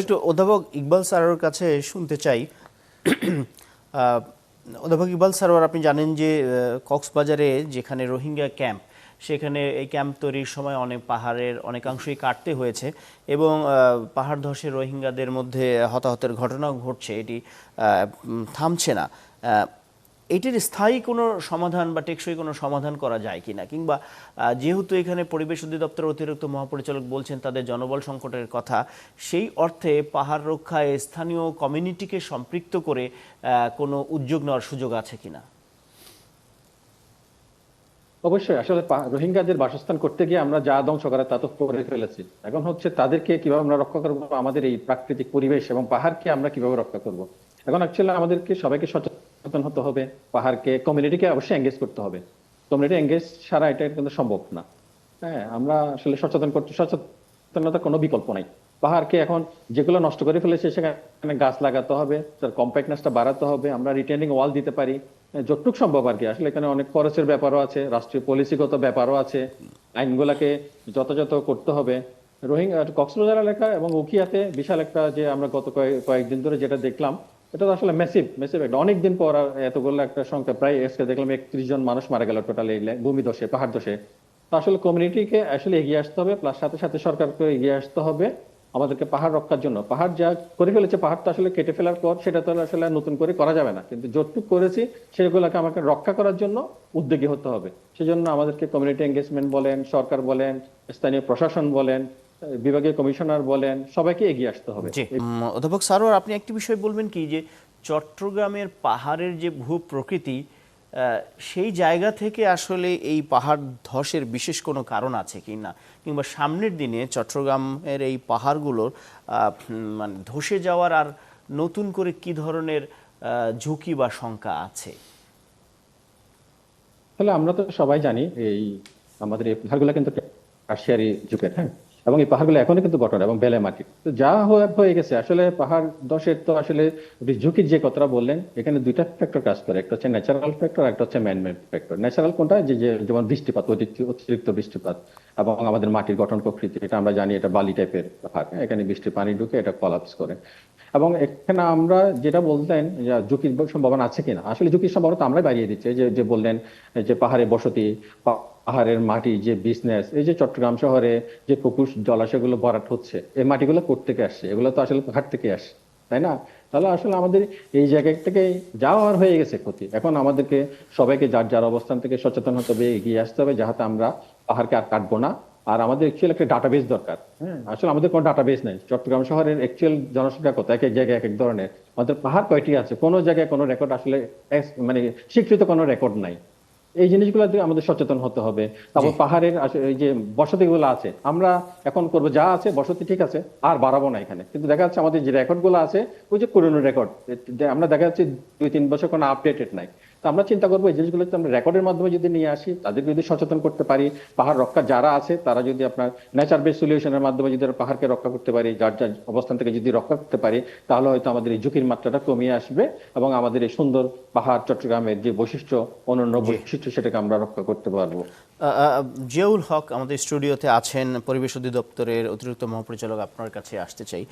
একটু অধ্যাপক ইকবাল স্যারের কাছে শুনতে চাই। আহ, অধ্যাপক ইকবাল স্যার, আপনি জানেন যে কক্সবাজারে যেখানে রোহিঙ্গা ক্যাম্প, সেখানে এই ক্যাম্প তৈরির সময় অনেক পাহাড়ের অনেকাংশই কাটতে হয়েছে এবং পাহাড় ধসে রোহিঙ্গাদের মধ্যে হতাহতের ঘটনাও ঘটছে। এটি থামছে না। এটির স্থায়ী কোনো সমাধান বা টেকসই কোনো সমাধান করা যায় কিনা, কিংবা যেহেতু এখানে পরিবেশ অধিদপ্তরের অতিরিক্ত মহাপরিচালক বলছেন তাদের জনবল সংকটের কথা, সেই অর্থে পাহাড় রক্ষায় স্থানীয় কমিউনিটিকে সম্পৃক্ত করে কোনো উদ্যোগ নেওয়ার সুযোগ আছে কিনা? অবশ্যই আসলে রোহিঙ্গাদের বাসস্থান করতে গিয়ে আমরা যা ধ্বংস করার তা তো করে ফেলেছি। এখন হচ্ছে তাদেরকে কিভাবে আমরা রক্ষা করবো, আমাদের এই প্রাকৃতিক পরিবেশ এবং পাহাড়কে আমরা কিভাবে রক্ষা করব। এখন অ্যাকচুয়ালি আমাদেরকে সবাইকে সচেতন হতে হবে, পাহাড়কে কমিউনিটিকে অবশ্যই এঙ্গেজ করতে হবে। কমিউনিটি এঙ্গেজ ছাড়া এটা কিন্তু সম্ভব না। হ্যাঁ, আমরা আসলে সচেতনতার কোনো বিকল্প নাই। পাহাড়কে এখন যেগুলো নষ্ট করে ফেলেছে সেখানে গাছ লাগাতে হবে, তার কম্প্যাক্টনেসটা বাড়াতে হবে, আমরা রিটেনিং ওয়াল দিতে পারি যতটুকু সম্ভব আর কি। আসলে এখানে অনেক খরচের ব্যাপারও আছে, রাষ্ট্রীয় পলিসিগত ব্যাপারও আছে, আইনগুলাকে যথাযথ করতে হবে। রোহিঙ্গা কক্সবাজার এলাকা এবং উখিয়াতে বিশাল একটা, যে আমরা গত কয়েকদিন ধরে যেটা দেখলাম, এটা তো আসলে মেসিভ মেসিভ একটা, অনেকদিন পর এতগুলো একটা সংখ্যা, প্রায় আজকে দেখলাম 31 জন মানুষ মারা গেল টোটাল এই ভূমি ধসে, পাহাড় ধসে। তো আসলে কমিউনিটিকে আসলে এগিয়ে আসতে হবে, প্লাস সাথে সাথে সরকারকে এগিয়ে আসতে হবে আমাদেরকে পাহাড় রক্ষার জন্য। পাহাড় যা করে ফেলেছে, পাহাড় তো আসলে কেটে ফেলার পর সেটা তো আসলে নতুন করে করা যাবে না, কিন্তু যতটুকু করেছি সেগুলোকে আমাকে রক্ষা করার জন্য উদ্যোগী হতে হবে। সেজন্য আমাদেরকে কমিউনিটি এঙ্গেজমেন্ট বলেন, সরকার বলেন, স্থানীয় প্রশাসন বলেন, বিভাগীয় কমিশনার বলেন, সবাইকে এগিয়ে আসতে হবে। জি, অধ্যাপক স্যার, আপনি একটি বিষয় বলবেন কি, যে চট্টগ্রামের পাহাড়ের যে ভূ প্রকৃতি, সেই জায়গা থেকে আসলে এই পাহাড় ধসের বিশেষ কোনো কারণ আছে কি না, কিংবা সামনের দিনে চট্টগ্রামের এই পাহাড়গুলোর মানে ধসে যাওয়ার আর নতুন করে কি ধরনের ঝুঁকি বা শঙ্কা আছে? তাহলে আমরা তো সবাই জানি এই আমাদের এই পাহাড়গুলো কিন্তু টারশিয়ারি যুগের, হ্যাঁ, এবং এই পাহাড়গুলো এখনো কিন্তু গঠন এবং বেলে মাটি। তো যা হয়ে গেছে আসলে পাহাড় ধসের, তো আসলে ঝুঁকির যে কথাটা বললেন, এখানে দুইটা ফ্যাক্টর কাজ করে, একটা হচ্ছে ন্যাচারাল ফ্যাক্টর, একটা হচ্ছে ম্যানমেড ফ্যাক্টর। ন্যাচারাল কোনটা, যে যে যেমন বৃষ্টিপাত, অতিরিক্ত বৃষ্টিপাত এবং আমাদের মাটির গঠন প্রকৃতি, এটা আমরা জানি, এটা বালি টাইপের পাহাড়, হ্যাঁ, এখানে বৃষ্টির পানি ঢুকে এটা কলাপস করে। এবং এখানে আমরা যেটা বলতেন যে ঝুঁকির সম্ভাবনা আছে কিনা, আসলে ঝুঁকির সম্ভাবনা তো আমরাই বাড়িয়ে দিচ্ছি। যে যে বললেন যে পাহাড়ে বসতি, পাহাড়ের মাটি, যে বিজনেস, এই যে চট্টগ্রাম শহরে যে পুকুর জলাশয়গুলো ভরাট হচ্ছে, এই মাটিগুলো কোথা থেকে আসছে? এগুলো তো আসলে পাহাড় থেকে আসছে, তাই না? তাহলে আসলে আমাদের এই জায়গা থেকে যা হওয়ার হয়ে গেছে ক্ষতি, এখন আমাদেরকে সবাইকে যার যার অবস্থান থেকে সচেতন হতে হবে, এগিয়ে আসতে হবে, যাহাতে আমরা পাহাড়কে আর কাটবো না। আর আমাদের অ্যাকচুয়ালি একটা ডাটাবেস দরকার। হ্যাঁ, আসলে আমাদের কোনো ডাটাবেস নাই। চট্টগ্রাম শহরের অ্যাকচুয়াল জনসংখ্যা কত, এক এক জায়গায় এক এক ধরনের, আমাদের পাহাড় কয়টি আছে, কোনো জায়গায় কোনো রেকর্ড আসলে মানে স্বীকৃত কোনো রেকর্ড নাই। এই জিনিসগুলো দিয়ে আমাদের সচেতন হতে হবে। জি, তারপর পাহাড়ের এই যে বসতি গুলো আছে, আমরা এখন করবো যা আছে বসতি, ঠিক আছে, আর বাড়াবো না এখানে। কিন্তু দেখা যাচ্ছে আমাদের যে রেকর্ড গুলো আছে, ওই যে পুরোনো রেকর্ড, আমরা দেখা যাচ্ছে 2-3 বছর কোনো আপডেটেড নাই। তো আমরা চিন্তা করবো এই জিনিসগুলো আমরা রেকর্ডের মাধ্যমে যদি নিয়ে আসি, তাদের যদি সচেতন করতে পারি, পাহাড় রক্ষা যারা আছে তারা যদি আপনার নেচার বেস সলিউশনের মাধ্যমে যদি পাহাড়কে রক্ষা করতে পারি, যার যার অবস্থান থেকে যদি রক্ষা করতে পারি, তাহলে হয়তো আমাদের এই ঝুঁকির মাত্রাটা কমিয়ে আসবে এবং আমাদের এই সুন্দর পাহাড় চট্টগ্রামের যে বৈশিষ্ট্য, অনন্য জি। বৈশিষ্ট্য, সেটাকে আমরা রক্ষা করতে পারবো। জিয়াউল হক আমাদের স্টুডিওতে আছেন, পরিবেশ অধিদপ্তরের অতিরিক্ত মহাপরিচালক, আপনার কাছে আসতে চাই।